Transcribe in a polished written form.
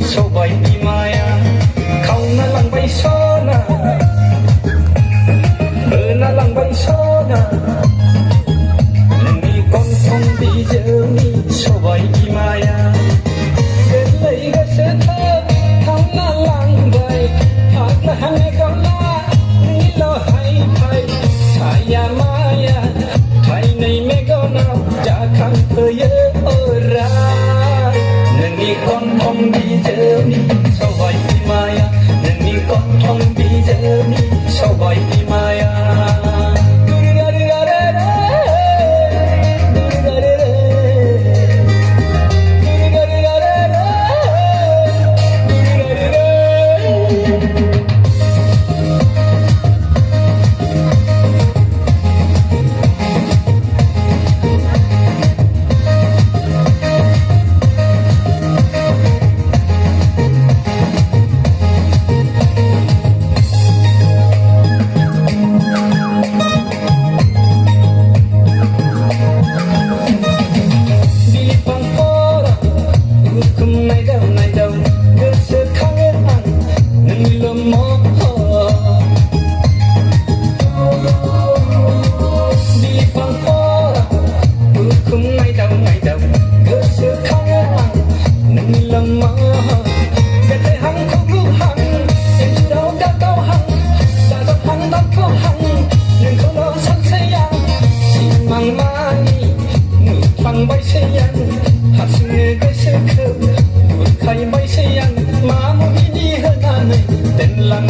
Sobai di maya kau nalang bay sona nalang bay sona ni con phong đi giờ ni sobai di maya bên lấy cái sẽ thơ kau nalang bay hạt là hàng con la ni lo hay hay saya maya thay này mẹ con nào cha khăn thơ nhớ ra ni con phong đi giờ ni sobai di maya ni con phong đi giờ ni sobai di maya bay sayang hasilnya geseker buat kai bay sayang mamu ini henane dan lang